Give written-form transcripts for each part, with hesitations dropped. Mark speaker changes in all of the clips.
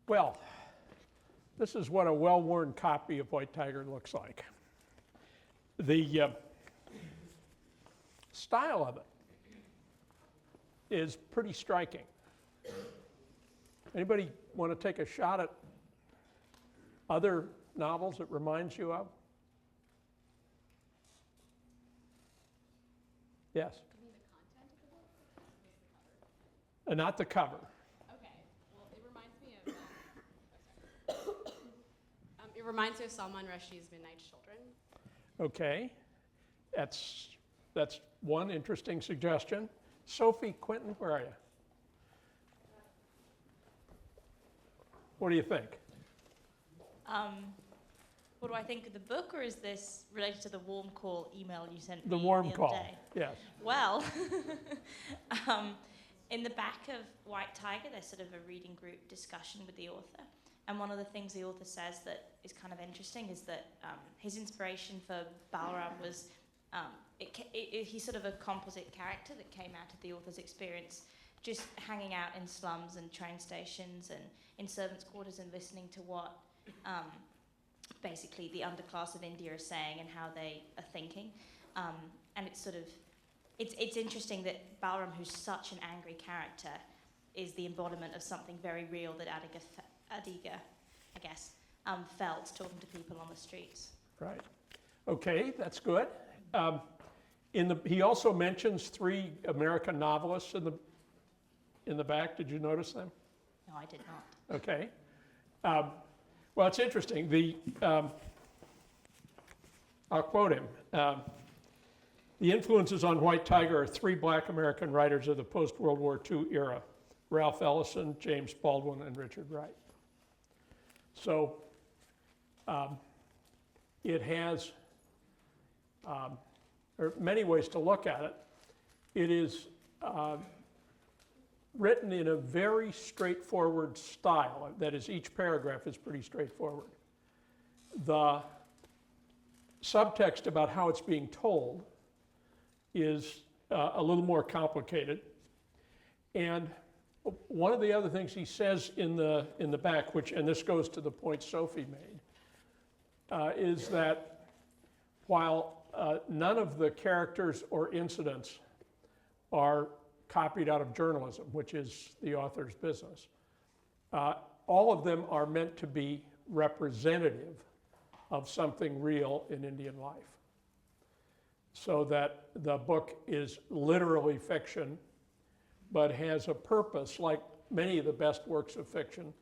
Speaker 1: Well, this is what a well-worn copy of White Tiger looks like. The style of it is pretty striking. Anybody want to take a shot at other novels it reminds you of? Yes?
Speaker 2: You mean the content of the book, or just the cover?
Speaker 1: Not the cover.
Speaker 2: Okay. Well, it reminds me of. It reminds me of Salman Rushdie's Midnight Children.
Speaker 1: Okay, that's one interesting suggestion. Sophie, Quentin, where are you? What do you think?
Speaker 3: What do I think of the book, or is this related to the warm call email you sent me
Speaker 1: The warm
Speaker 3: the other
Speaker 1: call,
Speaker 3: day?
Speaker 1: yes.
Speaker 3: Well, in the back of White Tiger, there's sort of a reading group discussion with the author. And one of the things the author says that is kind of interesting is that his inspiration for Balram was, he's sort of a composite character that came out of the author's experience just hanging out in slums and train stations and in servants' quarters and listening to what basically the underclass of India are saying and how they are thinking. And it's sort of, it's interesting that Balram, who's such an angry character, is the embodiment of something very real that Adiga, I guess, felt talking to people on the streets.
Speaker 1: Right. Okay, that's good. He also mentions 3 American novelists in the back. Did you notice them?
Speaker 3: No, I did not.
Speaker 1: Okay. Well, it's interesting. I'll quote him. The influences on White Tiger are 3 black American writers of the post-World War II era: Ralph Ellison, James Baldwin, and Richard Wright. So it has there are many ways to look at it. It is written in a very straightforward style. That is, each paragraph is pretty straightforward. The subtext about how it's being told is a little more complicated. And one of the other things he says in the back, and this goes to the point Sophie made, is that while none of the characters or incidents are copied out of journalism, which is the author's business, all of them are meant to be representative of something real in Indian life. So that the book is literally fiction, but has a purpose, like many of the best works of fiction,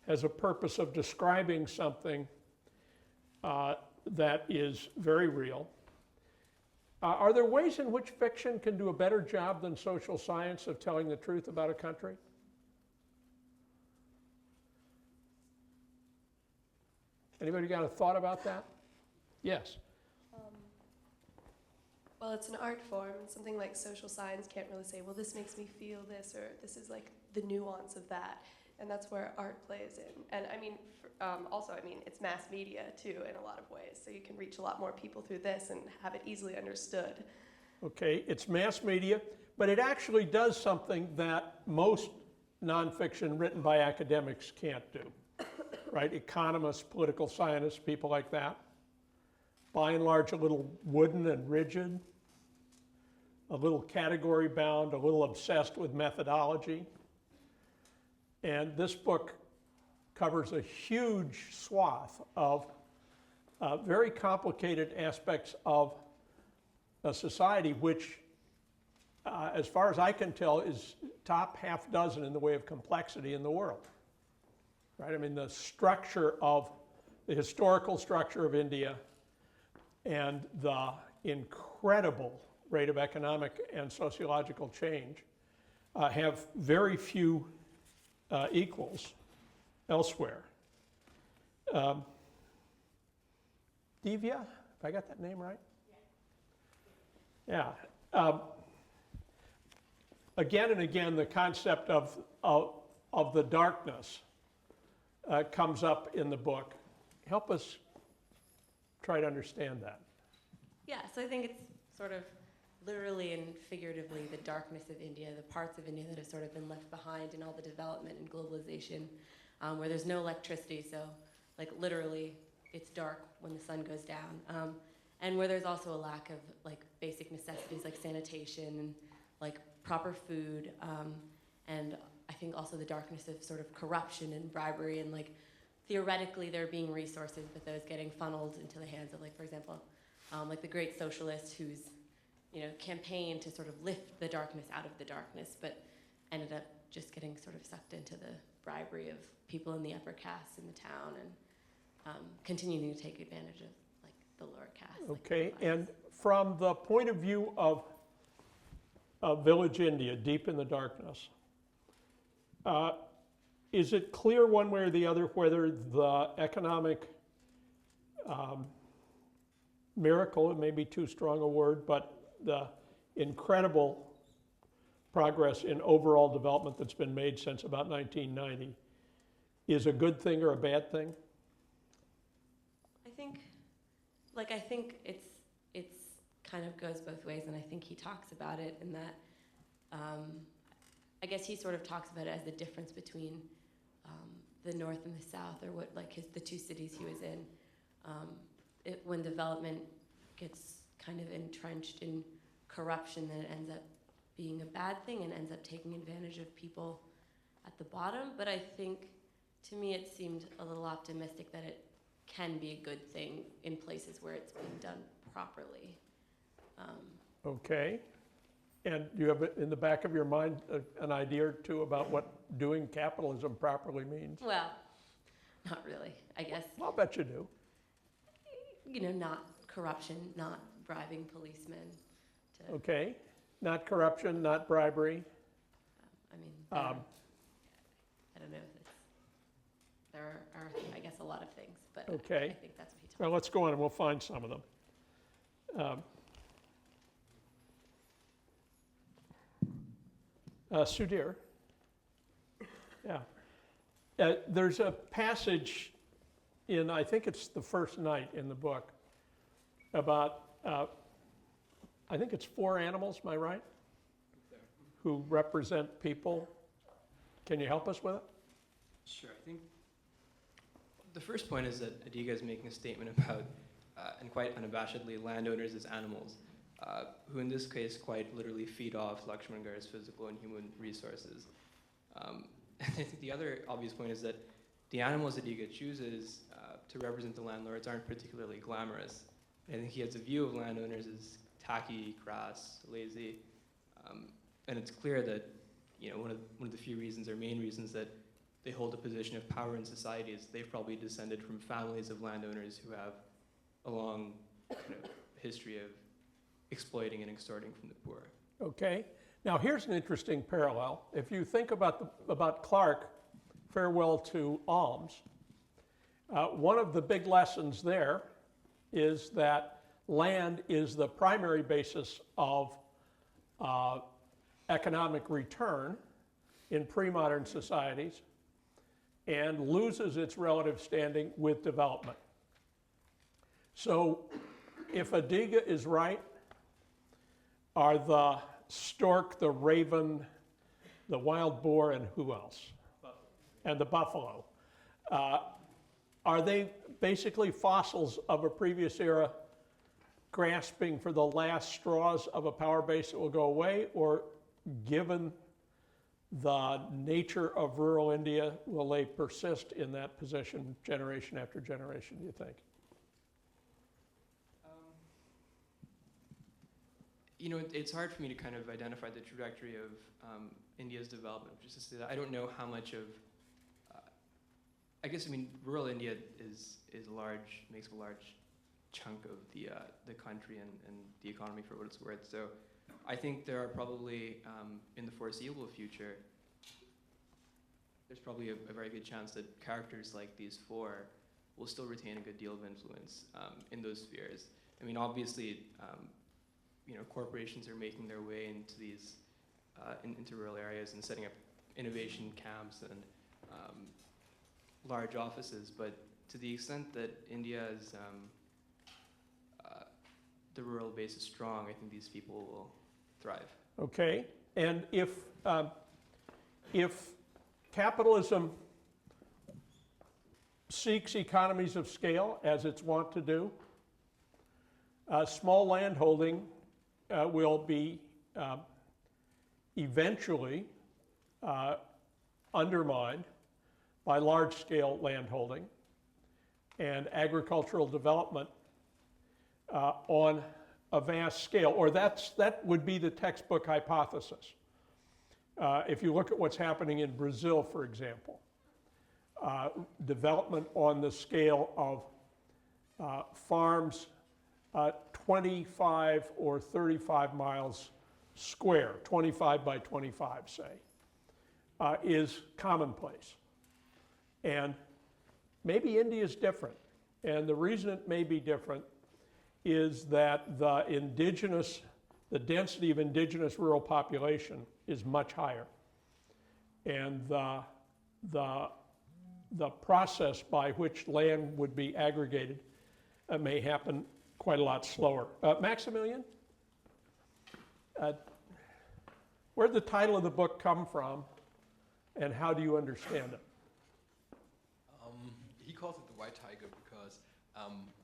Speaker 1: has a purpose of describing something that is very real. Are there ways in which fiction can do a better job than social science of telling the truth about a country? Anybody got a thought about that? Yes.
Speaker 4: Well, it's an art form, and something like social science can't really say, well, this makes me feel this, or this is like the nuance of that. And that's where art plays in. And I mean, also, I mean, it's mass media too in a lot of ways. So you can reach a lot more people through this and have it easily understood.
Speaker 1: Okay, it's mass media, but it actually does something that most nonfiction written by academics can't do, right? Economists, political scientists, people like that. By and large, a little wooden and rigid, a little category bound, a little obsessed with methodology. And this book covers a huge swath of very complicated aspects of a society which, as far as I can tell, is top half dozen in the way of complexity in the world. Right? I mean, the historical structure of India and the incredible rate of economic and sociological change have very few equals elsewhere. Divya, if I got that name right? Yeah. Again and again, the concept of the darkness comes up in the book. Help us try to understand that.
Speaker 5: Yeah, so I think it's sort of literally and figuratively the darkness of India, the parts of India that have sort of been left behind in all the development and globalization. where there's no electricity, so like literally it's dark when the sun goes down, and where there's also a lack of like basic necessities like sanitation and like proper food, and I think also the darkness of sort of corruption and bribery, and like theoretically there being resources, but those getting funneled into the hands of, like, for example, like the great socialist who's, you know, campaigned to sort of lift the darkness out of the darkness, but ended up just getting sort of sucked into the bribery of people in the upper caste in the town, and continuing to take advantage of like the lower caste.
Speaker 1: Okay,
Speaker 5: like,
Speaker 1: and from the point of view of village India, deep in the darkness, is it clear one way or the other whether the economic miracle, it may be too strong a word, but the incredible progress in overall development that's been made since about 1990 is a good thing or a bad thing?
Speaker 5: I think it's kind of goes both ways, and I think he talks about it in that, I guess he sort of talks about it as the difference between the North and the South, or what, like the two cities he was in. When development gets kind of entrenched in corruption, then it ends up being a bad thing and ends up taking advantage of people at the bottom. But I think, to me, it seemed a little optimistic that it can be a good thing in places where it's being done properly.
Speaker 1: Okay. And you have in the back of your mind an idea or two about what doing capitalism properly means?
Speaker 5: Well, not really, I guess.
Speaker 1: I'll bet you do.
Speaker 5: You know, not corruption, not bribing policemen.
Speaker 1: Okay. Not corruption, not bribery.
Speaker 5: I mean, I don't know if it's, there are, I guess, a lot of things, but
Speaker 1: Okay.
Speaker 5: I think that's what he talks
Speaker 1: Well, let's go on and we'll find some of them. Sudhir. Yeah. There's a passage in, I think it's the first night in the book, about, I think it's 4 animals, am I right? Who represent people. Can you help us with it?
Speaker 6: Sure. I think the first point is that Adiga is making a statement about, and quite unabashedly, landowners as animals, who in this case quite literally feed off Lakshman Gar's physical and human resources. I think the other obvious point is that the animals Adiga chooses to represent the landlords aren't particularly glamorous. I think he has a view of landowners as tacky, crass, lazy, and it's clear that, you know, one of the few reasons or main reasons that they hold a position of power in society is they've probably descended from families of landowners who have a long history of exploiting and extorting from the poor.
Speaker 1: Okay. Now here's an interesting parallel. If you think about Clark, Farewell to Alms, one of the big lessons there is that land is the primary basis of economic return in pre-modern societies and loses its relative standing with development. So if Adiga is right, are the stork, the raven, the wild boar, and who else? Buffalo. And the buffalo. Are they basically fossils of a previous era grasping for the last straws of a power base that will go away, or given the nature of rural India, will they persist in that position generation after generation, do you think?
Speaker 6: You know, it's hard for me to kind of identify the trajectory of India's development. Just to say that I don't know how much of, I guess, I mean, rural India is large, makes a large chunk of the country and the economy for what it's worth. So I think there are probably, in the foreseeable future, there's probably a very good chance that characters like these 4 will still retain a good deal of influence in those spheres. I mean, obviously, you know, corporations are making their way into these, into rural areas and setting up innovation camps and large offices, but to the extent that India's the rural base is strong, I think these people will thrive.
Speaker 1: Okay, and if capitalism seeks economies of scale, as it's wont to do. Small landholding will be eventually undermined by large-scale landholding and agricultural development on a vast scale, or that would be the textbook hypothesis. If you look at what's happening in Brazil, for example, development on the scale of farms 25 or 35 miles square, 25 by 25, say, is commonplace. And maybe India is different. And the reason it may be different is that the density of indigenous rural population is much higher. And the process by which land would be aggregated may happen quite a lot slower. Maximilian, where did the title of the book come from, and how do you understand it?
Speaker 7: He calls it the white tiger because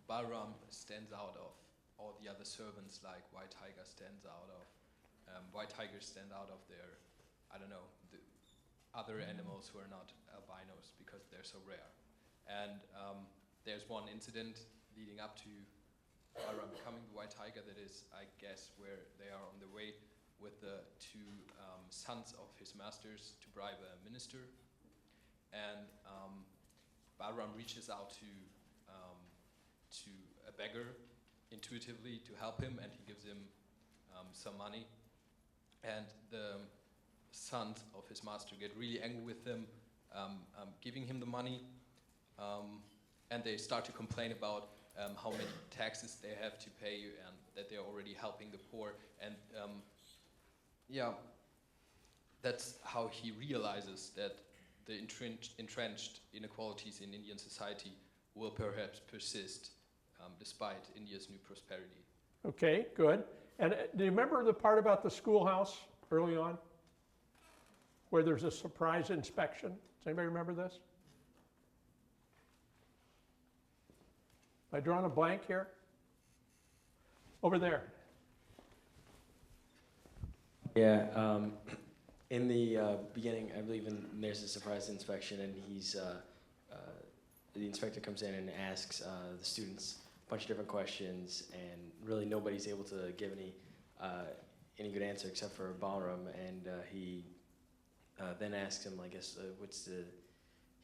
Speaker 7: Balram stands out of all the other servants, like white tiger stands out of, white tigers stand out of their, I don't know, the other animals who are not albinos because they're so rare. And there's one incident leading up to Balram becoming the white tiger that is, I guess, where they are on the way with the two sons of his masters to bribe a minister. And Balram reaches out to a beggar intuitively to help him, and he gives him some money. And the sons of his master get really angry with him, giving him the money, and they start to complain about how many taxes they have to pay and that they're already helping the poor. And yeah, that's how he realizes that the entrenched inequalities in Indian society will perhaps persist despite India's new prosperity.
Speaker 1: Okay, good. And do you remember the part about the schoolhouse early on, where there's a surprise inspection? Does anybody remember this? Am I drawing a blank here? Over there.
Speaker 8: Yeah, in the beginning, I believe there's a surprise inspection, and the inspector comes in and asks the students a bunch of different questions, and really nobody's able to give any good answer except for Balram, and he then asks him, I guess,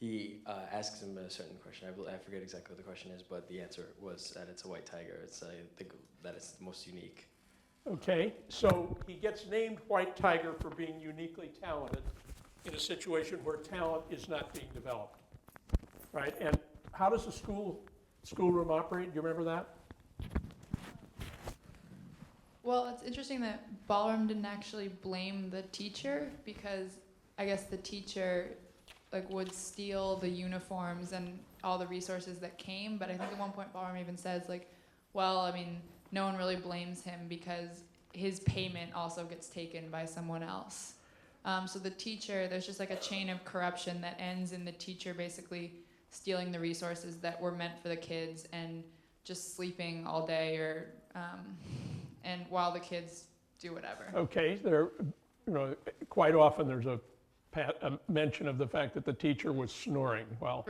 Speaker 8: he asks him a certain question. I forget exactly what the question is, but the answer was that it's a white tiger. I think that it's the most unique.
Speaker 1: Okay, so he gets named white tiger for being uniquely talented in a situation where talent is not being developed, right? And how does the schoolroom operate? Do you remember that?
Speaker 9: Well, it's interesting that Balram didn't actually blame the teacher, because I guess the teacher would steal the uniforms and all the resources that came. But I think at one point Balram even says well, I mean, no one really blames him because his payment also gets taken by someone else. So the teacher, there's just a chain of corruption that ends in the teacher basically stealing the resources that were meant for the kids and just sleeping all day, or and while the kids do whatever.
Speaker 1: Okay, quite often there's a mention of the fact that the teacher was snoring while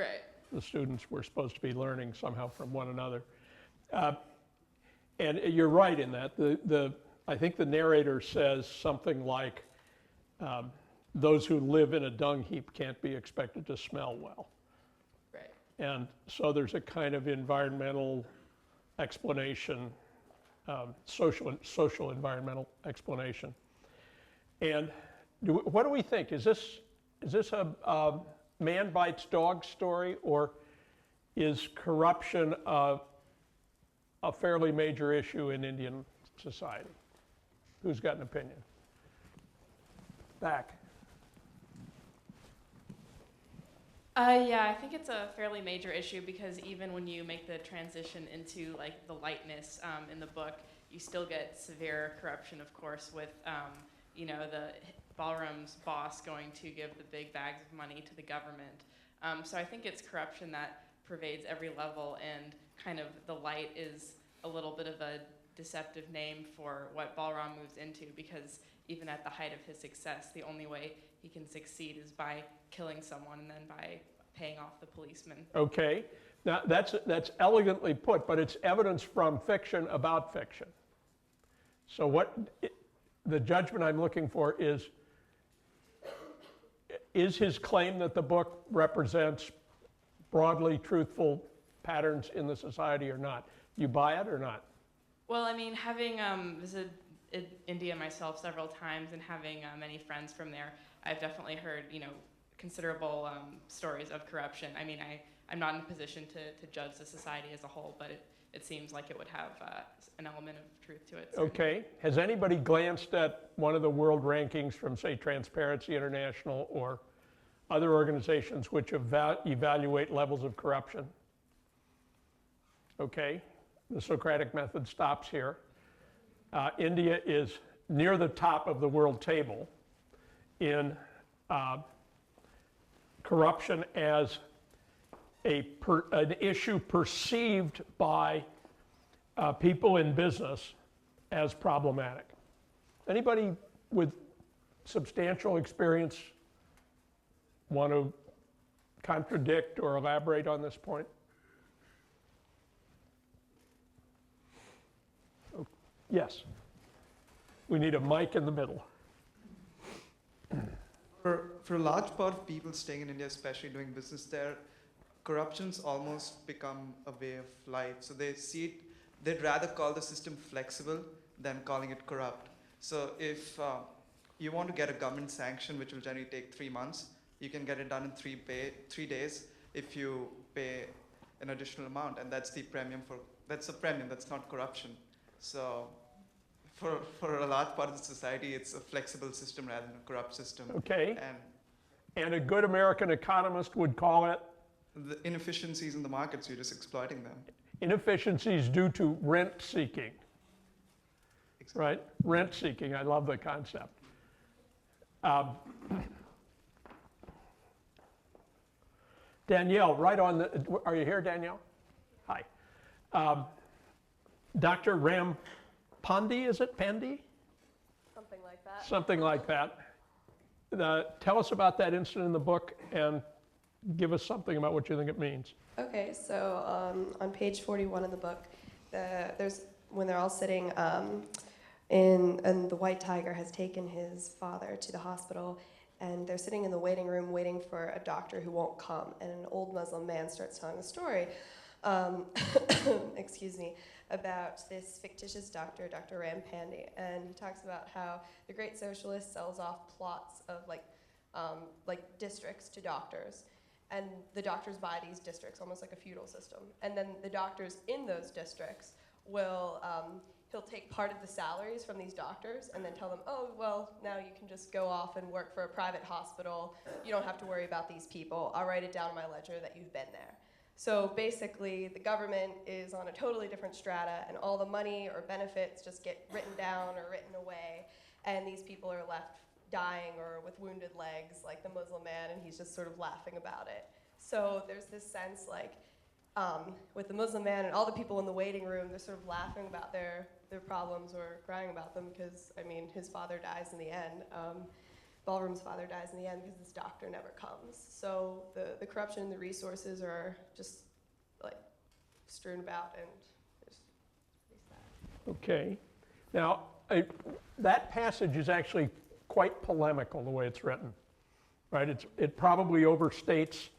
Speaker 1: the students were supposed to be learning somehow from one another. And you're right in that. I think the narrator says something like, those who live in a dung heap can't be expected to smell well.
Speaker 9: Right.
Speaker 1: And so there's a kind of environmental explanation, social environmental explanation. And what do we think? Is this a man bites dog story, or is corruption a fairly major issue in Indian society? Who's got an opinion? Back.
Speaker 10: Yeah, I think it's a fairly major issue, because even when you make the transition into the lightness in the book, you still get severe corruption, of course, with the Balram's boss going to give the big bags of money to the government. So I think it's corruption that pervades every level, and kind of the light is a little bit of a deceptive name for what Balram moves into, because even at the height of his success, the only way he can succeed is by killing someone and then by paying off the policeman.
Speaker 1: Okay, now that's elegantly put, but it's evidence from fiction about fiction. So the judgment I'm looking for is his claim that the book represents broadly truthful patterns in the society or not? You buy it or not?
Speaker 10: Well, I mean, having visited India myself several times and having many friends from there, I've definitely heard, considerable stories of corruption. I mean, I'm not in a position to judge the society as a whole, but it seems like it would have an element of truth to it. Certainly.
Speaker 1: Okay. Has anybody glanced at one of the world rankings from, say, Transparency International or other organizations which evaluate levels of corruption? Okay. The Socratic method stops here. India is near the top of the world table in corruption as an issue perceived by people in business as problematic. Anybody with substantial experience want to contradict or elaborate on this point? Oh, yes. We need a mic in the middle.
Speaker 11: For a large part of people staying in India, especially doing business there, corruption's almost become a way of life. So they see it, they'd rather call the system flexible than calling it corrupt. So if you want to get a government sanction, which will generally take 3 months, you can get it done in 3 days if you pay an additional amount, and that's the premium that's a premium, that's not corruption. So for a large part of the society, it's a flexible system rather than a corrupt system.
Speaker 1: Okay. And a good American economist would call it?
Speaker 11: The inefficiencies in the markets, you're just exploiting them.
Speaker 1: Inefficiencies due to rent seeking.
Speaker 11: Exactly.
Speaker 1: Right? Rent seeking, I love the concept. Danielle, right on the, are you here, Danielle? Hi. Dr. Ram Pandey, is it Pandey?
Speaker 4: Something like that.
Speaker 1: Something like that. Tell us about that incident in the book and give us something about what you think it means.
Speaker 4: Okay, so on page 41 of the book, there's when they're all sitting and the white tiger has taken his father to the hospital, and they're sitting in the waiting room waiting for a doctor who won't come, and an old Muslim man starts telling a story, excuse me, about this fictitious doctor, Dr. Ram Pandey, and he talks about how the great socialist sells off plots of like districts to doctors, and the doctors buy these districts, almost like a feudal system, and then the doctors in those districts will, he'll take part of the salaries from these doctors and then tell them, oh, well, now you can just go off and work for a private hospital. You don't have to worry about these people. I'll write it down in my ledger that you've been there. So basically, the government is on a totally different strata, and all the money or benefits just get written down or written away, and these people are left dying or with wounded legs, like the Muslim man, and he's just sort of laughing about it. So there's this sense, like, with the Muslim man and all the people in the waiting room, they're sort of laughing about their problems or crying about them because, I mean, his father dies in the end. Balram's father dies in the end because this doctor never comes. So the corruption and the resources are just like strewn about, and it's pretty sad.
Speaker 1: Okay. Now, that passage is actually quite polemical the way it's written, right? It probably overstates,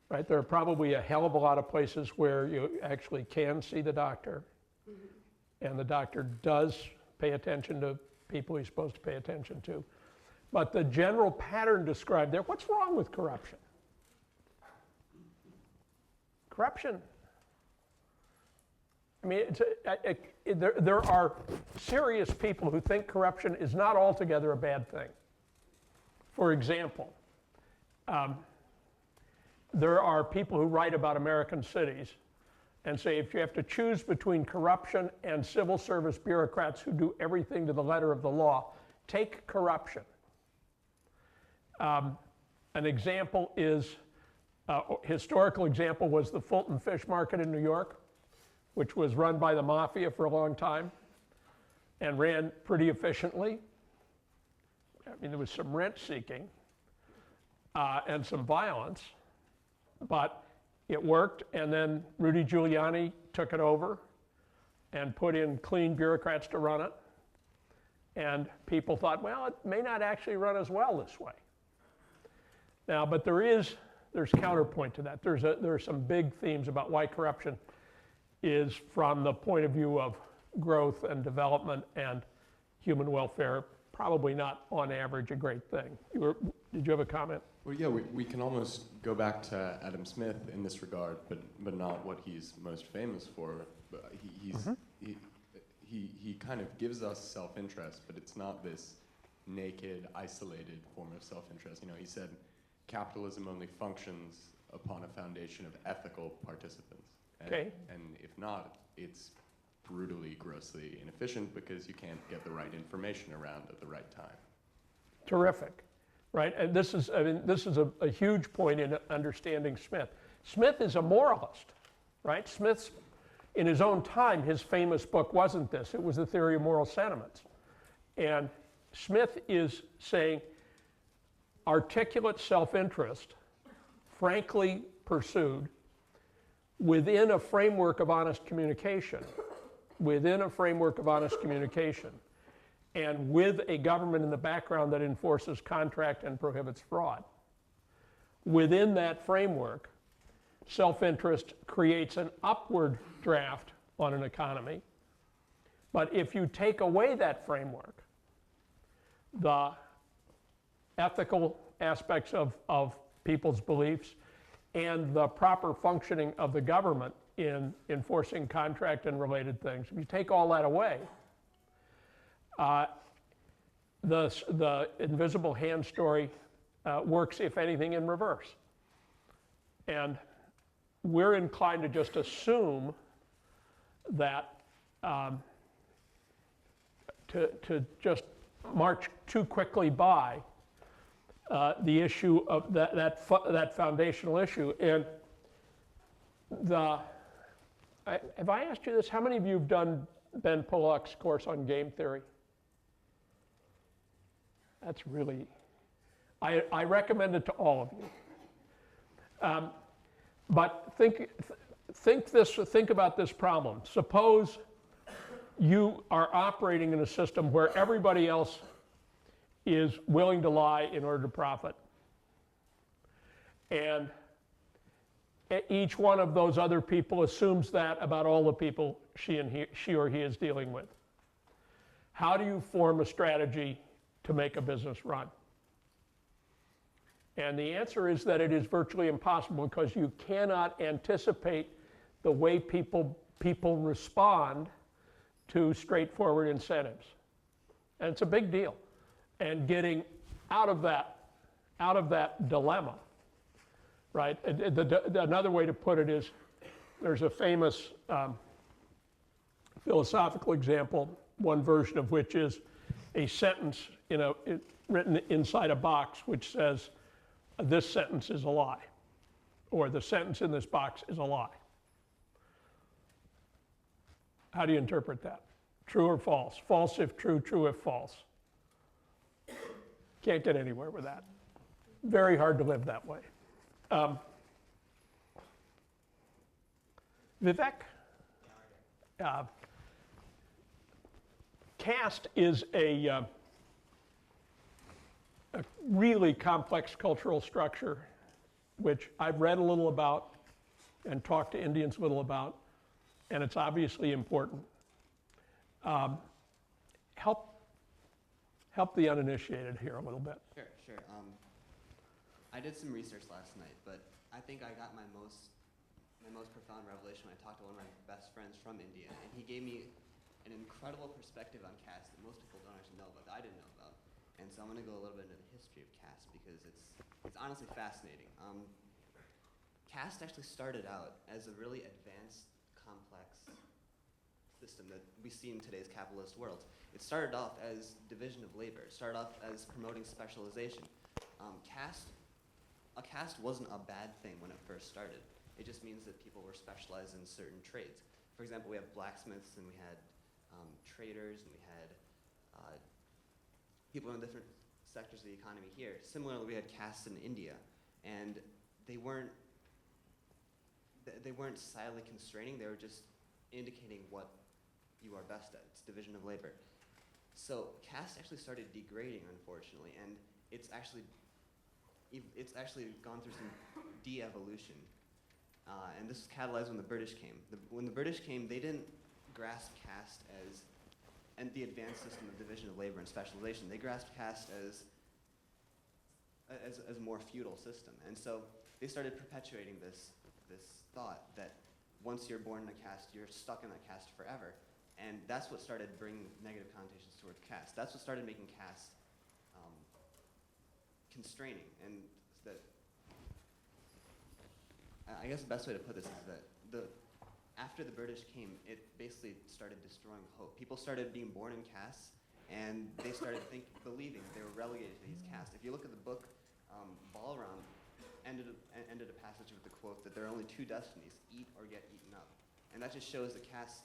Speaker 1: right? There are probably a hell of a lot of places where you actually can see the doctor, and the doctor does pay attention to people he's supposed to pay attention to. But the general pattern described there, what's wrong with corruption? Corruption. I mean, there are serious people who think corruption is not altogether a bad thing. For example, there are people who write about American cities and say if you have to choose between corruption and civil service bureaucrats who do everything to the letter of the law, take corruption. An example is Historical example was the Fulton Fish Market in New York, which was run by the mafia for a long time and ran pretty efficiently. I mean, there was some rent seeking and some violence, but it worked. And then Rudy Giuliani took it over and put in clean bureaucrats to run it. And people thought, well, it may not actually run as well this way. Now, but there's counterpoint to that. There are some big themes about why corruption is, from the point of view of growth and development and human welfare, probably not on average a great thing. Did you have a comment?
Speaker 12: Well, yeah, we can almost go back to Adam Smith in this regard, but not what he's most famous for. But he kind of gives us self-interest, but it's not this naked, isolated form of self-interest. You know, he said capitalism only functions upon a foundation of ethical participants.
Speaker 1: Okay.
Speaker 12: And if not, it's brutally, grossly inefficient because you can't get the right information around at the right time.
Speaker 1: Terrific, right? And this is a huge point in understanding Smith. Smith is a moralist, right? Smith's, in his own time, his famous book wasn't this. It was The Theory of Moral Sentiments. And Smith is saying articulate self-interest, frankly pursued, within a framework of honest communication, and with a government in the background that enforces contract and prohibits fraud. Within that framework, self-interest creates an upward draft on an economy. But if you take away that framework, the ethical aspects of people's beliefs and the proper functioning of the government in enforcing contract and related things, if you take all that away, the invisible hand story works, if anything, in reverse. And we're inclined to just assume that to just march too quickly by the issue of that foundational issue. And have I asked you this? How many of you have done Ben Pollock's course on game theory? That's really, I recommend it to all of you. But think about this problem. Suppose you are operating in a system where everybody else is willing to lie in order to profit. And each one of those other people assumes that about all the people she or he is dealing with. How do you form a strategy to make a business run? And the answer is that it is virtually impossible, because you cannot anticipate the way people respond to straightforward incentives. And it's a big deal. And getting out of that dilemma, right? Another way to put it is, there's a famous philosophical example, one version of which is a sentence written inside a box which says, this sentence is a lie, or the sentence in this box is a lie. How do you interpret that? True or false? False if true, true if false. Can't get anywhere with that. Very hard to live that way. Vivek? Caste is a really complex cultural structure, which I've read a little about and talked to Indians a little about, and it's obviously important. Help the uninitiated here a little bit.
Speaker 13: Sure. I did some research last night, but I think I got my most profound revelation when I talked to one of my best friends from India, and he gave me an incredible perspective on caste that most people don't actually know about, that I didn't know about. And so I'm going to go a little bit into the history of caste, because it's honestly fascinating. Caste actually started out as a really advanced, complex system that we see in today's capitalist world. It started off as division of labor. It started off as promoting specialization. Caste a caste wasn't a bad thing when it first started. It just means that people were specialized in certain trades. For example, we have blacksmiths, and we had traders, and we had people in different sectors of the economy here. Similarly, we had castes in India, and they weren't silently constraining. They were just indicating what you are best at. It's division of labor. So caste actually started degrading, unfortunately, and it's actually gone through some de-evolution. And this was catalyzed when the British came. When the British came, they didn't grasp caste as and the advanced system of division of labor and specialization. They grasped caste as a more feudal system. And so they started perpetuating this thought that once you're born in a caste, you're stuck in that caste forever. And that's what started bringing negative connotations towards caste. That's what started making caste constraining. And that, I guess the best way to put this is that after the British came, it basically started destroying hope. People started being born in castes, and they started believing they were relegated to these castes. If you look at the book, Balram ended a passage with the quote that there are only two destinies, eat or get eaten up. And that just shows that castes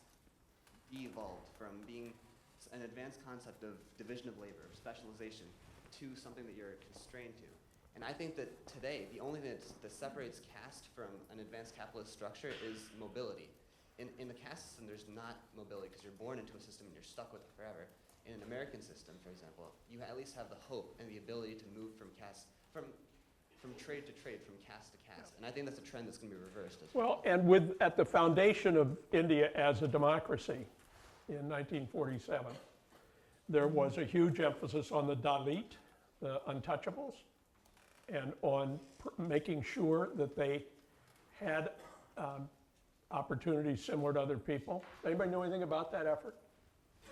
Speaker 13: de-evolved from being an advanced concept of division of labor, specialization, to something that you're constrained to. And I think that today, the only thing that separates caste from an advanced capitalist structure is mobility. In the caste system, there's not mobility because you're born into a system and you're stuck with it forever. In an American system, for example, you at least have the hope and the ability to move from caste, from trade to trade, from caste to caste. And I think that's a trend that's going to be reversed.
Speaker 1: Well, and at the foundation of India as a democracy in 1947, there was a huge emphasis on the Dalit, the untouchables, and on making sure that they had opportunities similar to other people. Anybody know anything about that effort?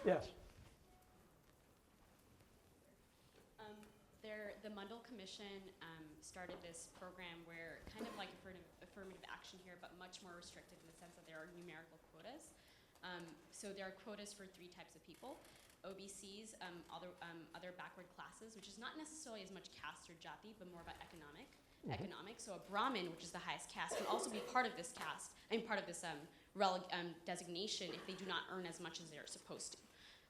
Speaker 1: Yes.
Speaker 2: The Mundell Commission started this program where kind of like affirmative action here, but much more restricted in the sense that there are numerical quotas. So there are quotas for 3 types of people: OBCs, other backward classes, which is not necessarily as much caste or jati, but more about economics. So a Brahmin, which is the highest caste, can also be part of this caste, part of this designation if they do not earn as much as they're supposed to,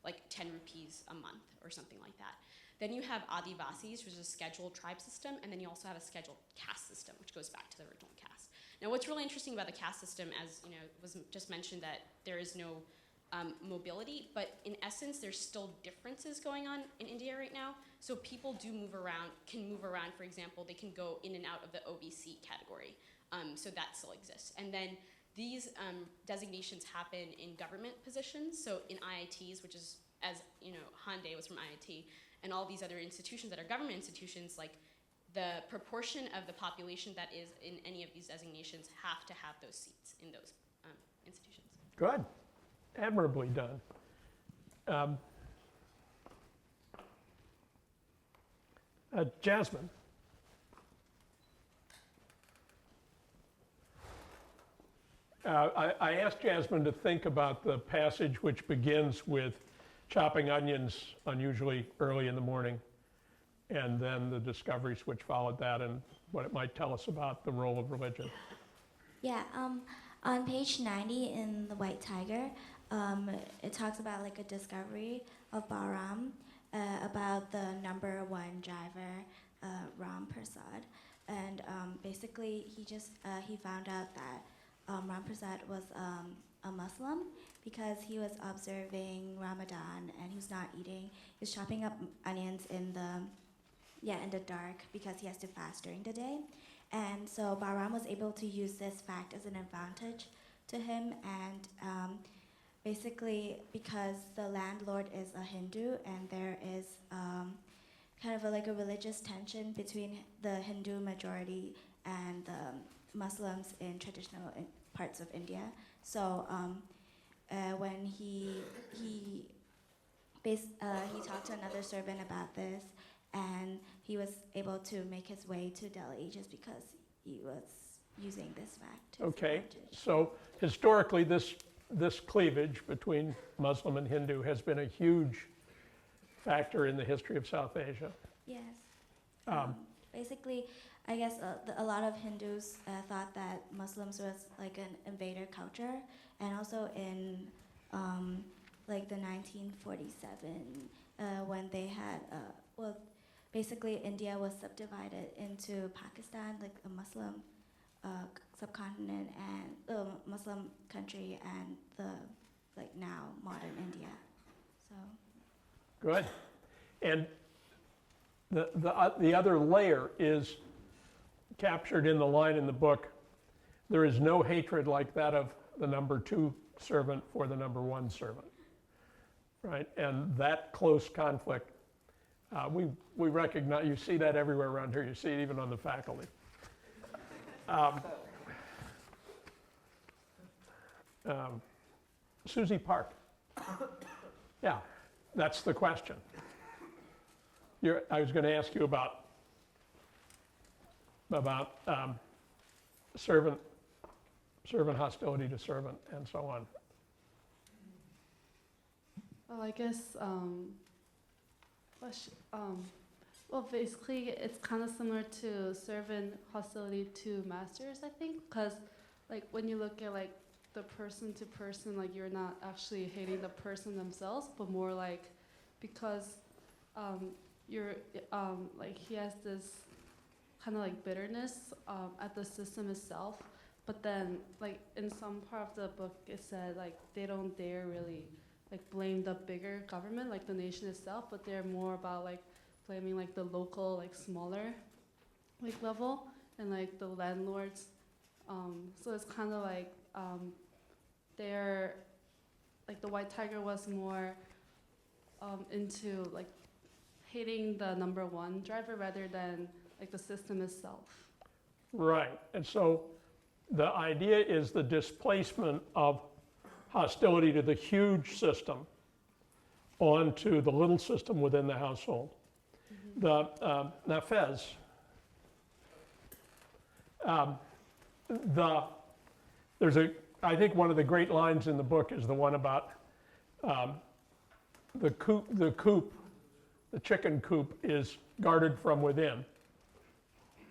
Speaker 2: like 10 rupees a month or something like that. Then you have Adivasis, which is a scheduled tribe system, and then you also have a scheduled caste system, which goes back to the original caste. Now, what's really interesting about the caste system, as was just mentioned, that there is no mobility, but in essence, there's still differences going on in India right now. So people can move around. For example, they can go in and out of the OBC category. So that still exists. And then these designations happen in government positions. So in IITs, which is, as Hyundai was from IIT, and all these other institutions that are government institutions, like the proportion of the population that is in any of these designations have to have those seats in those institutions.
Speaker 1: Good. Admirably done. Jasmine. I asked Jasmine to think about the passage which begins with chopping onions unusually early in the morning, and then the discoveries which followed that, and what it might tell us about the role of religion.
Speaker 14: Yeah, on page 90 in The White Tiger, it talks about like a discovery of Balram about the number 1 driver, Ram Prasad, and basically he found out that Ram Prasad was a Muslim because he was observing Ramadan and he was not eating. He was chopping up onions in the dark because he has to fast during the day. And so Balram was able to use this fact as an advantage to him, and basically because the landlord is a Hindu and there is kind of like a religious tension between the Hindu majority and the Muslims in traditional parts of India. So when he talked to another servant about this, and he was able to make his way to Delhi just because he was using this fact.
Speaker 1: Okay, so historically this cleavage between Muslim and Hindu has been a huge factor in the history of South Asia.
Speaker 14: Yes. Basically, I guess a lot of Hindus thought that Muslims was like an invader culture, and also in like the 1947 when they had well, basically India was subdivided into Pakistan, like a Muslim subcontinent and Muslim country, and the like now modern India. So.
Speaker 1: Good. And the other layer is captured in the line in the book, there is no hatred like that of the number 2 servant for the number 1 servant, right? And that close conflict, we recognize, you see that everywhere around here. You see it even on the faculty. Susie Park. Yeah, that's the question. I was going to ask you about servant hostility to servant and so on.
Speaker 15: Well, I guess, well, basically, it's kind of similar to servant hostility to masters, I think, because, like, when you look at, like, the person to person, like, you're not actually hating the person themselves, but more like, because you're, like, he has this kind of, like, bitterness at the system itself, but then, like, in some part of the book, it said, like, they don't dare really, like, blame the bigger government, like the nation itself, but they're more about, like, blaming, like, the local, like, smaller, like, level, and, like, the landlords. So it's kind of like, they're, like, the White Tiger was more into, like, hating the number 1 driver rather than, like, the system itself.
Speaker 1: Right, and so the idea is the displacement of hostility to the huge system onto the little system within the household. Mm-hmm. Nafez, I think one of the great lines in the book is the one about the chicken coop is guarded from within.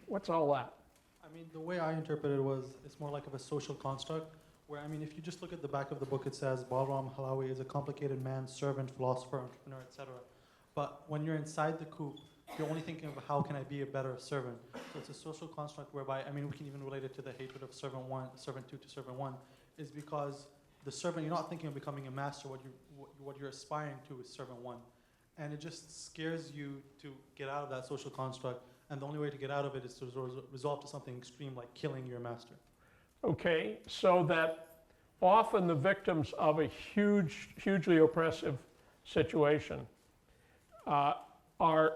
Speaker 1: What's all that?
Speaker 16: I mean, the way I interpreted it was it's more like of a social construct where, I mean, if you just look at the back of the book, it says Balram Halwai is a complicated man, servant, philosopher, entrepreneur, etc. But when you're inside the coop, you're only thinking of how can I be a better servant. So it's a social construct whereby, I mean, we can even relate it to the hatred of servant 2 to servant 1, is because the servant, you're not thinking of becoming a master. What you're aspiring to is servant 1. And it just scares you to get out of that social construct. And the only way to get out of it is to resolve to something extreme like killing your master.
Speaker 1: Okay, so that often the victims of a hugely oppressive situation are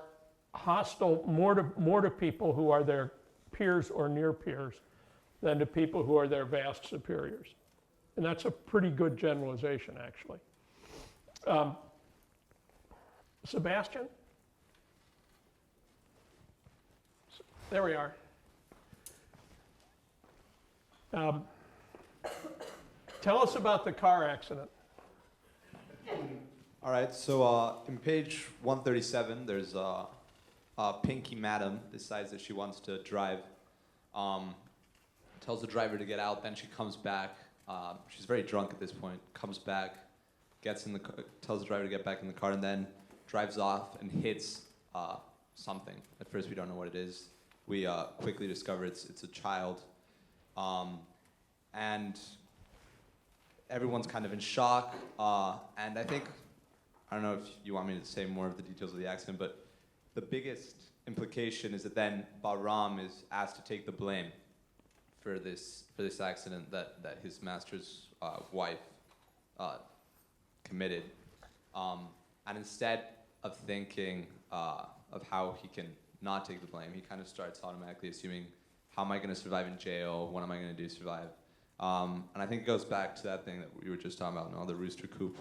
Speaker 1: hostile more to people who are their peers or near peers than to people who are their vast superiors. And that's a pretty good generalization, actually. Sebastian? There we are. Tell us about the car accident.
Speaker 17: All right, so in page 137, there's Pinky Madam decides that she wants to drive, tells the driver to get out, then she comes back. She's very drunk at this point, comes back, gets in the car, tells the driver to get back in the car, and then drives off and hits something. At first, we don't know what it is. We quickly discover it's a child. And everyone's kind of in shock. And I think, I don't know if you want me to say more of the details of the accident, but the biggest implication is that then Balram is asked to take the blame for this accident that his master's wife committed. And instead of thinking of how he can not take the blame, he kind of starts automatically assuming, how am I going to survive in jail? What am I going to do to survive? And I think it goes back to that thing that we were just talking about, the rooster coop,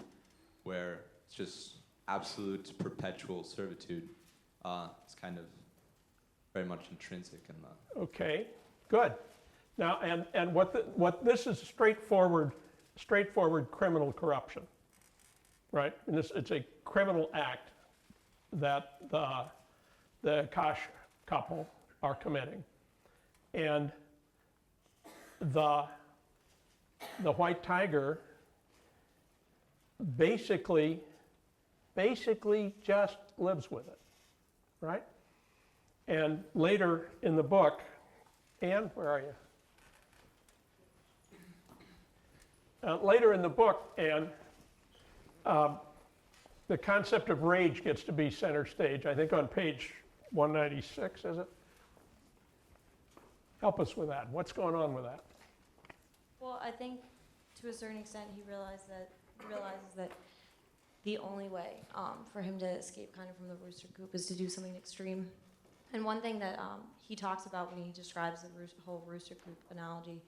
Speaker 17: where it's just absolute perpetual servitude. It's kind of very much intrinsic in the...
Speaker 1: Okay, good. Now, and what this is straightforward criminal corruption, right? And it's a criminal act that the Caste couple are committing. And the white tiger basically just lives with it, right? And later in the book, Anne, where are you? Later in the book, Anne, the concept of rage gets to be center stage, I think on page 196, is it? Help us with that. What's going on with that?
Speaker 18: Well, I think to a certain extent he realizes that the only way for him to escape kind of from the rooster coop is to do something extreme. And one thing that he talks about when he describes the whole rooster coop analogy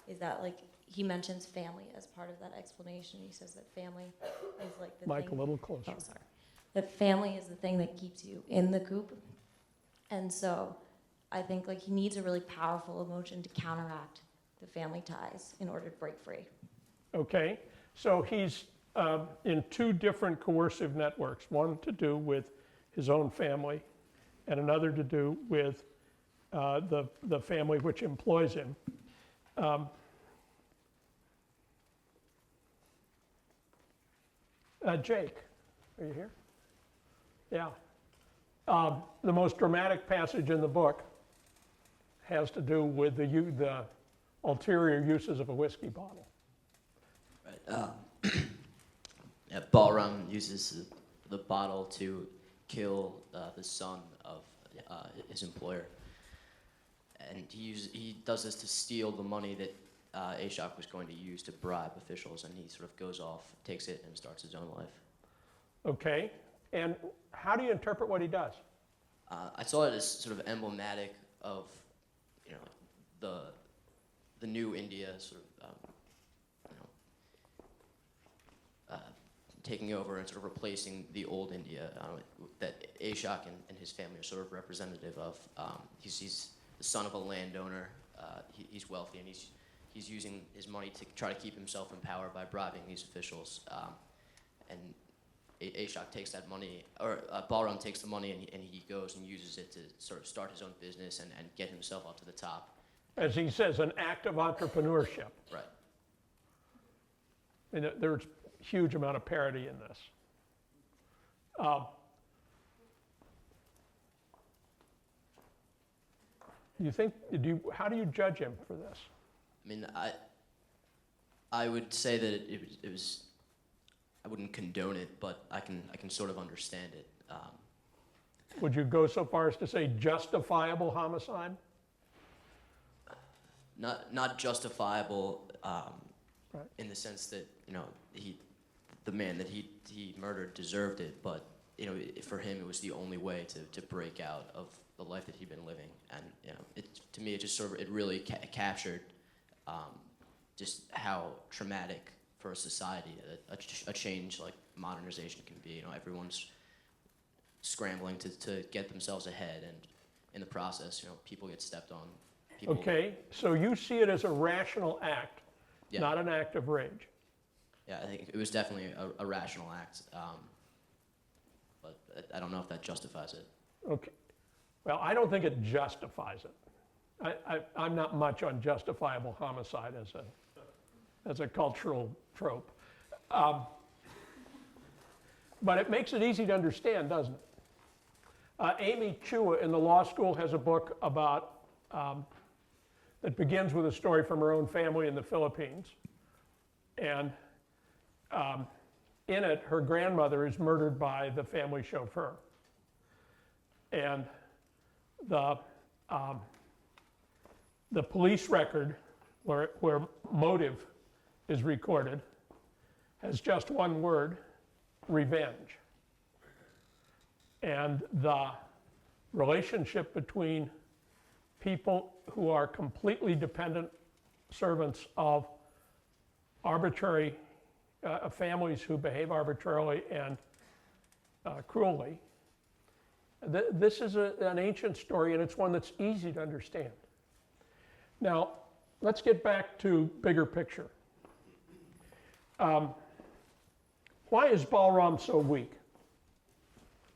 Speaker 18: is that, like, he mentions family as part of that explanation. He says that family is like the
Speaker 1: Mike,
Speaker 18: thing.
Speaker 1: a little closer.
Speaker 18: Oh, sorry. That family is the thing that keeps you in the coop. And so I think, like, he needs a really powerful emotion to counteract the family ties in order to break free.
Speaker 1: Okay, so he's in two different coercive networks, one to do with his own family and another to do with the family which employs him. Jake, are you here? Yeah. The most dramatic passage in the book has to do with the ulterior uses of a whiskey bottle.
Speaker 19: Right. Yeah, Balram uses the bottle to kill the son of his employer. And he does this to steal the money that Ashok was going to use to bribe officials, and he sort of goes off, takes it, and starts his own life.
Speaker 1: Okay, and how do you interpret what he does?
Speaker 19: I saw it as sort of emblematic of, you know, the new India sort of, taking over and sort of replacing the old India that Ashok and his family are sort of representative of. He's the son of a landowner. He's wealthy, and he's using his money to try to keep himself in power by bribing these officials. And Ashok takes that money, or Balram takes the money, and he goes and uses it to sort of start his own business and get himself up to the top.
Speaker 1: As he says, an act of entrepreneurship.
Speaker 19: Right.
Speaker 1: And there's a huge amount of parody in this. How do you judge him for this?
Speaker 19: I mean, I would say that it was I wouldn't condone it, but I can sort of understand it.
Speaker 1: Would you go so far as to say justifiable homicide?
Speaker 19: Not justifiable
Speaker 1: Right.
Speaker 19: in the sense that, you know, the man that he murdered deserved it, but, you know, for him it was the only way to break out of the life that he'd been living. And, you know, to me it just sort of, it really captured just how traumatic for a society a change like modernization can be. You know, everyone's scrambling to get themselves ahead, and in the process, you know, people get stepped on.
Speaker 1: Okay, so you see it as a rational act,
Speaker 19: Yeah.
Speaker 1: not an act of rage.
Speaker 19: Yeah, I think it was definitely a rational act, but I don't know if that justifies it.
Speaker 1: Okay, well, I don't think it justifies it. I'm not much on justifiable homicide as a cultural trope. But it makes it easy to understand, doesn't it? Amy Chua in the law school has a book about that begins with a story from her own family in the Philippines. And in it, her grandmother is murdered by the family chauffeur. And the police record where motive is recorded has just one word: revenge. And the relationship between people who are completely dependent servants of arbitrary families who behave arbitrarily and cruelly. This is an ancient story, and it's one that's easy to understand. Now, let's get back to bigger picture. Why is Balram so weak?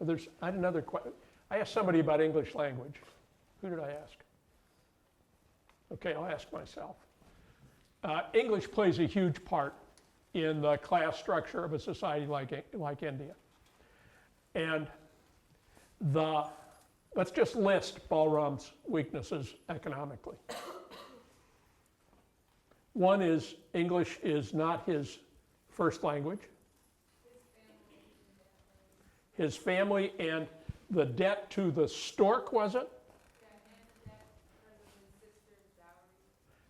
Speaker 1: I had another question. I asked somebody about English language. Who did I ask? Okay, I'll ask myself. English plays a huge part in the class structure of a society like India. And let's just list Balram's weaknesses economically. One is English is not his first language. His family and the debt to the Stork, was it?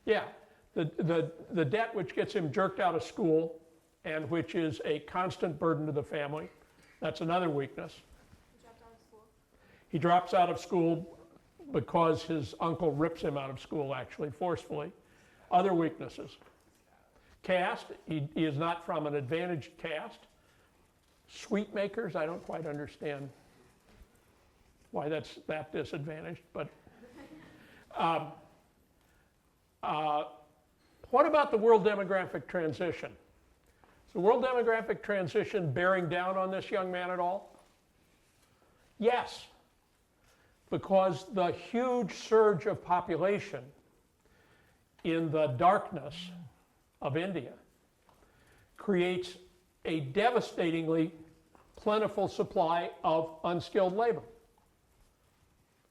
Speaker 1: Yeah, the debt which gets him jerked out of school and which is a constant burden to the family. That's another weakness. He drops out of school because his uncle rips him out of school, actually, forcefully. Other weaknesses. Caste, he is not from an advantaged caste. Sweet makers, I don't quite understand why that's that disadvantaged, but what about the world demographic transition? Is the world demographic transition bearing down on this young man at all? Yes, because the huge surge of population in the darkness of India creates a devastatingly plentiful supply of unskilled labor,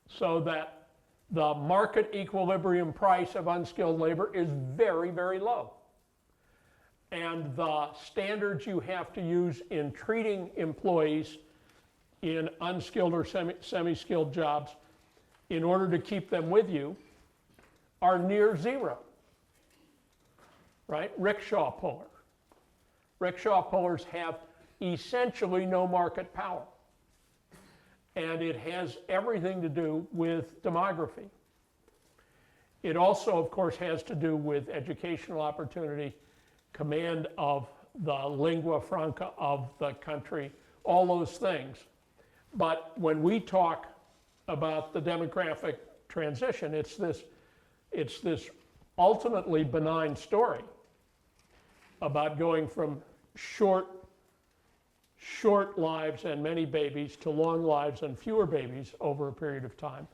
Speaker 1: so that the market equilibrium price of unskilled labor is very, very low. And the standards you have to use in treating employees in unskilled or semi-skilled jobs in order to keep them with you are near zero, right? Rickshaw puller. Rickshaw pullers have essentially no market power. And it has everything to do with demography. It also, of course, has to do with educational opportunity, command of the lingua franca of the country, all those things. But when we talk about the demographic transition, it's this ultimately benign story about going from short lives and many babies to long lives and fewer babies over a period of time.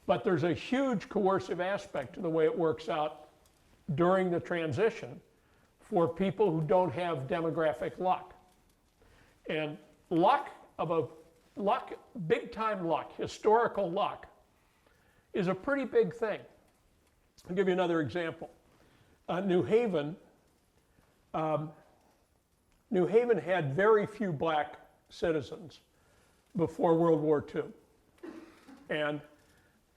Speaker 1: But there's a huge coercive aspect to the way it works out during the transition for people who don't have demographic luck. And big time luck, historical luck, is a pretty big thing. I'll give you another example. New Haven had very few black citizens before World War II. And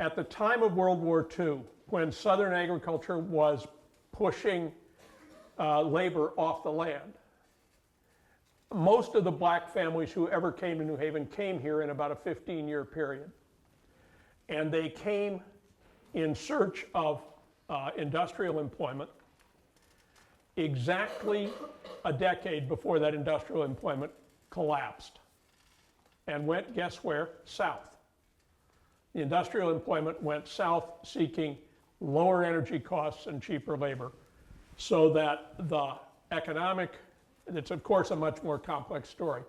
Speaker 1: at the time of World War II, when Southern agriculture was pushing labor off the land, most of the black families who ever came to New Haven came here in about a 15-year period. And they came in search of industrial employment exactly a decade before that industrial employment collapsed and went, guess where? South. The industrial employment went south, seeking lower energy costs and cheaper labor, so that the economic, it's of course a much more complex story,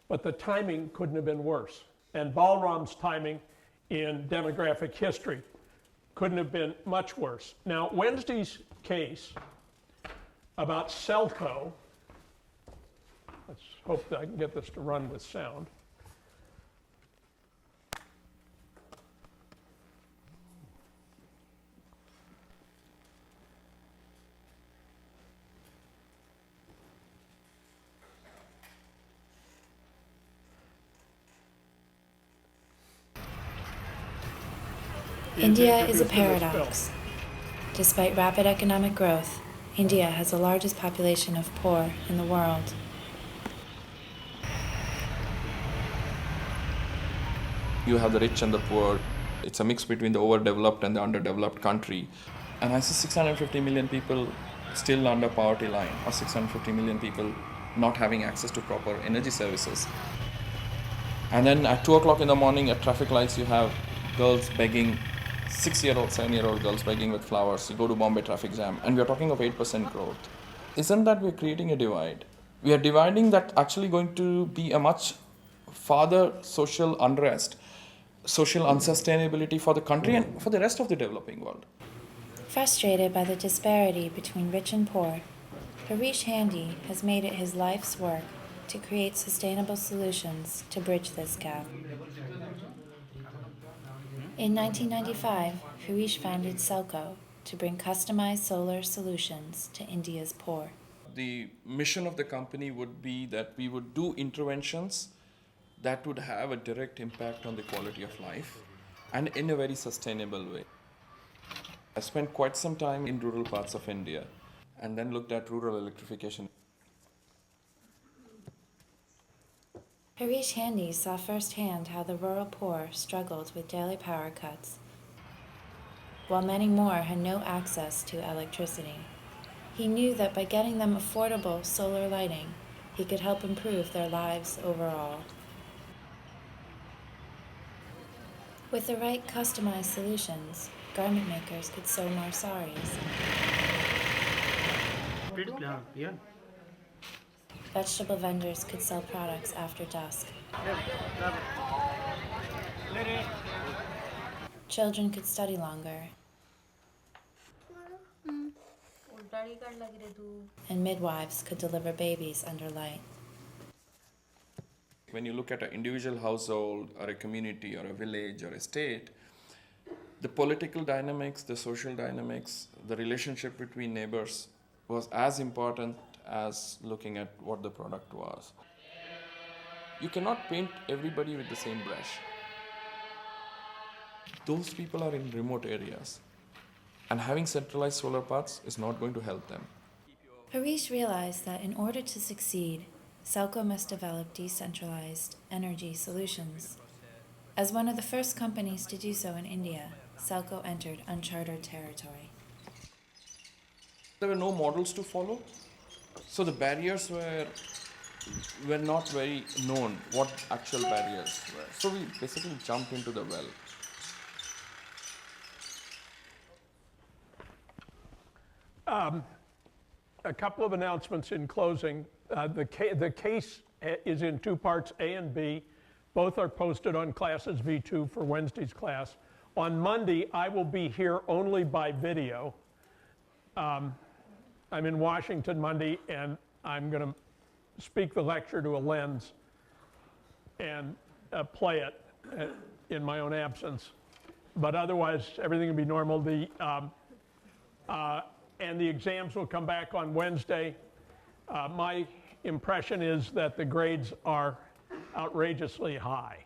Speaker 1: but the timing couldn't have been worse. And Balram's timing in demographic history couldn't have been much worse. Now, Wednesday's case about SELCO, let's hope that I can get this to run with sound.
Speaker 20: India is a paradox. Despite rapid economic growth, India has the largest population of poor in the world.
Speaker 21: You have the rich and the poor. It's a mix between the overdeveloped and the underdeveloped country. And I see 650 million people still under poverty line, or 650 million people not having access to proper energy services. And then at 2 o'clock in the morning at traffic lights, you have girls begging, 6-year-old, 7-year-old girls begging with flowers. You go to Bombay traffic jam, and we are talking of 8% growth. Isn't that we're creating a divide? We are dividing that actually going to be a much farther social unrest, social unsustainability for the country and for the rest of the developing world.
Speaker 20: Frustrated by the disparity between rich and poor, Harish Handy has made it his life's work to create sustainable solutions to bridge this gap. In 1995, Harish founded SELCO to bring customized solar solutions to India's poor.
Speaker 21: The mission of the company would be that we would do interventions that would have a direct impact on the quality of life and in a very sustainable way. I spent quite some time in rural parts of India and then looked at rural electrification.
Speaker 20: Harish Handy saw firsthand how the rural poor struggled with daily power cuts, while many more had no access to electricity. He knew that by getting them affordable solar lighting, he could help improve their lives overall. With the right customized solutions, garment makers could sew more saris. Vegetable vendors could sell products after dusk. Children could study longer. And midwives could deliver babies under light.
Speaker 21: When you look at an individual household or a community or a village or a state, the political dynamics, the social dynamics, the relationship between neighbors was as important as looking at what the product was. You cannot paint everybody with the same brush. Those people are in remote areas, and having centralized solar parks is not going to help them.
Speaker 20: Harish realized that in order to succeed, SELCO must develop decentralized energy solutions. As one of the first companies to do so in India, SELCO entered uncharted territory.
Speaker 21: There were no models to follow, so the barriers were not very known, what actual barriers were. So we basically jumped into the well.
Speaker 1: A couple of announcements in closing. The case is in two parts, A and B. Both are posted on Classes V2 for Wednesday's class. On Monday, I will be here only by video. I'm in Washington Monday, and I'm going to speak the lecture to a lens and play it in my own absence. But otherwise, everything will be normal. And the exams will come back on Wednesday. My impression is that the grades are outrageously high.